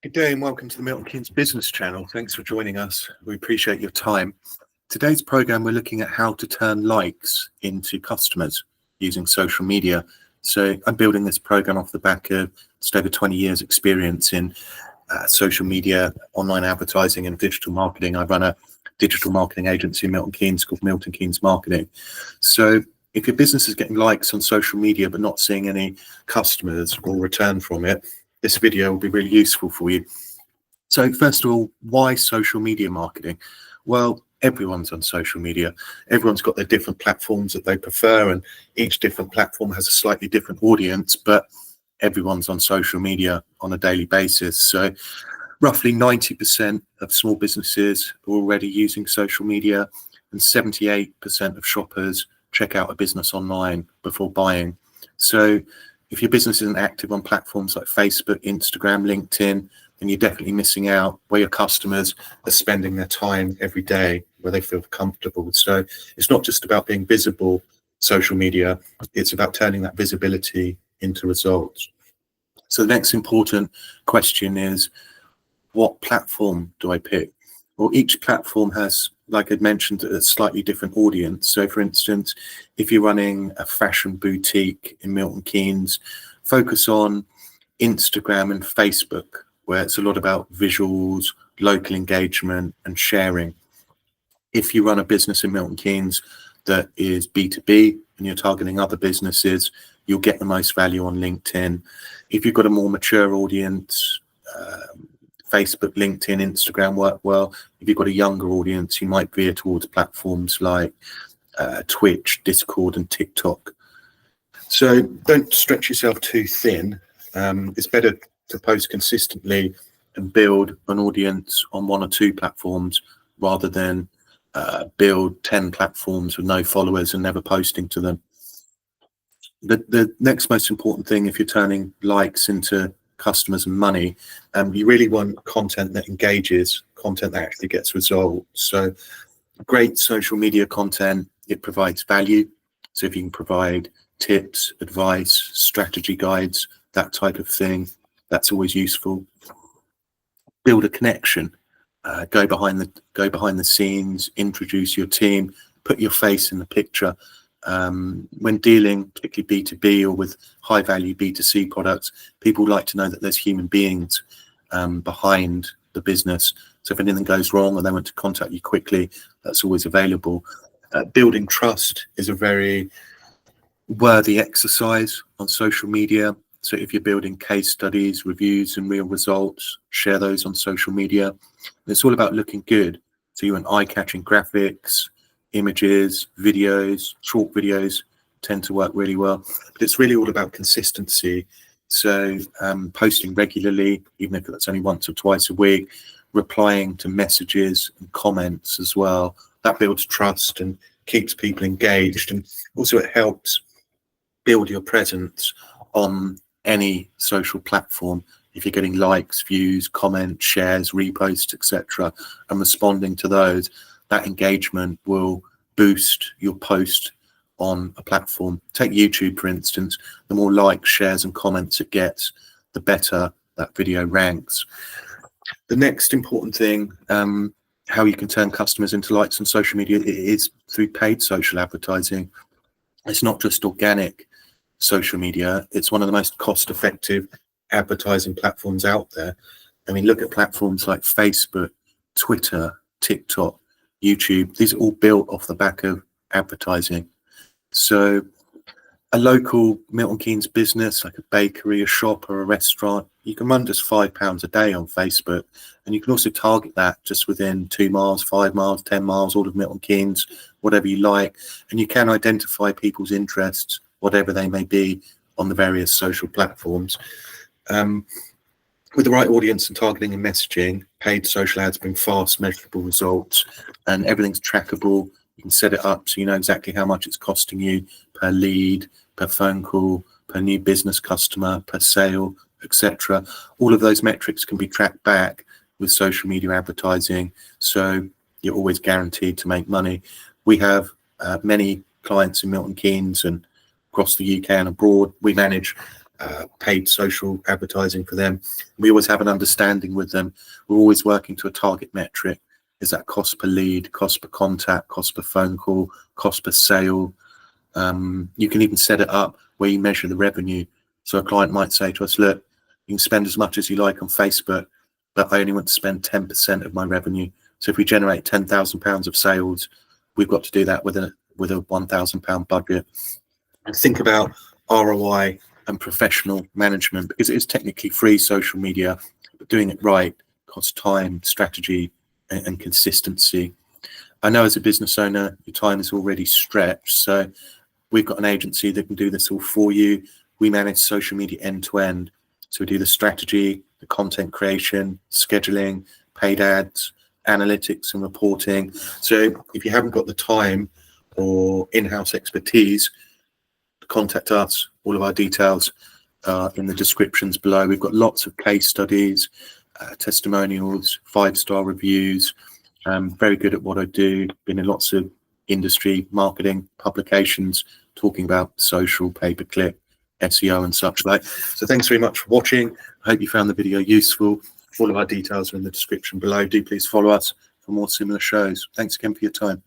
Good day and welcome to the Milton Keynes Business Channel. Thanks for joining us. We appreciate your time. Today's program, we're looking at how to turn likes into customers using social media. So I'm building this program off the back of just over 20 years experience in social media, online advertising and digital marketing. I run a digital marketing agency in Milton Keynes called Milton Keynes Marketing. So if your business is getting likes on social media but not seeing any customers or return from it, this video will be really useful for you. So first of all, why social media marketing? Well, everyone's on social media. Everyone's got their different platforms that they prefer, and each different platform has a slightly different audience, but everyone's on social media on a daily basis. So roughly 90% of small businesses are already using social media, and 78% of shoppers check out a business online before buying. So if your business isn't active on platforms like Facebook, Instagram, LinkedIn, then you're definitely missing out where your customers are spending their time every day, where they feel comfortable. So it's not just about being visible, social media, it's about turning that visibility into results. So the next important question is, what platform do I pick? Well, each platform has, like I'd mentioned, a slightly different audience. So for instance, if you're running a fashion boutique in Milton Keynes, focus on Instagram and Facebook, where it's a lot about visuals, local engagement and sharing. If you run a business in Milton Keynes that is B2B and you're targeting other businesses, you'll get the most value on LinkedIn. If you've got a more mature audience, Facebook, LinkedIn, Instagram work well. If you've got a younger audience, you might veer towards platforms like Twitch, Discord and TikTok. So don't stretch yourself too thin. It's better to post consistently and build an audience on one or two platforms rather than build 10 platforms with no followers and never posting to them. The next most important thing, if you're turning likes into customers and money, you really want content that engages, content that actually gets results. So great social media content, it provides value. So if you can provide tips, advice, strategy guides, that type of thing, that's always useful. Build a connection, go behind the scenes, introduce your team, put your face in the picture. When dealing particularly B2B or with high value B2C products, people like to know that there's human beings behind the business. So if anything goes wrong or they want to contact you quickly, that's always available. Building trust is a very worthy exercise on social media. So if you're building case studies, reviews and real results, share those on social media. And it's all about looking good. So you want eye-catching graphics, images, videos, short videos tend to work really well, but it's really all about consistency. So posting regularly, even if that's only once or twice a week, replying to messages and comments as well. That builds trust and keeps people engaged, and also it helps build your presence on any social platform. If you're getting likes, views, comments, shares, reposts, etc., and responding to those, that engagement will boost your post on a platform. Take YouTube, for instance. The more likes, shares and comments it gets, the better that video ranks. The next important thing, how you can turn customers into likes on social media, is through paid social advertising. It's not just organic social media. It's one of the most cost-effective advertising platforms out there. I mean, look at platforms like Facebook, Twitter, TikTok, YouTube. These are all built off the back of advertising. So a local Milton Keynes business like a bakery, a shop or a restaurant, you can run just £5 a day on Facebook, and you can also target that just within 2 miles, 5 miles, 10 miles, all of Milton Keynes, whatever you like, and you can identify people's interests, whatever they may be, on the various social platforms. With the right audience and targeting and messaging, paid social ads bring fast, measurable results, and everything's trackable. You can set it up so you know exactly how much it's costing you per lead, per phone call, per new business customer, per sale, etc. All of those metrics can be tracked back with social media advertising, so you're always guaranteed to make money. We have many clients in Milton Keynes and across the UK and abroad. We manage paid social advertising for them. We always have an understanding with them. We're always working to a target metric. Is that cost per lead, cost per contact, cost per phone call, cost per sale? You can even set it up where you measure the revenue. So a client might say to us, look, you can spend as much as you like on Facebook, but I only want to spend 10% of my revenue. So if we generate £10,000 of sales, we've got to do that with a £1,000 budget. And think about ROI and professional management, because it is technically free social media, but doing it right costs time, strategy, and consistency. I know as a business owner, your time is already stretched. So we've got an agency that can do this all for you. We manage social media end to end. So we do the strategy, the content creation, scheduling, paid ads, analytics and reporting. So if you haven't got the time or in-house expertise, contact us. All of our details are in the descriptions below. We've got lots of case studies, testimonials, 5-star reviews. I'm very good at what I do. Been in lots of industry marketing publications talking about social, pay-per-click, SEO and such like. So thanks very much for watching. I hope you found the video useful. All of our details are in the description below. Do please follow us for more similar shows. Thanks again for your time.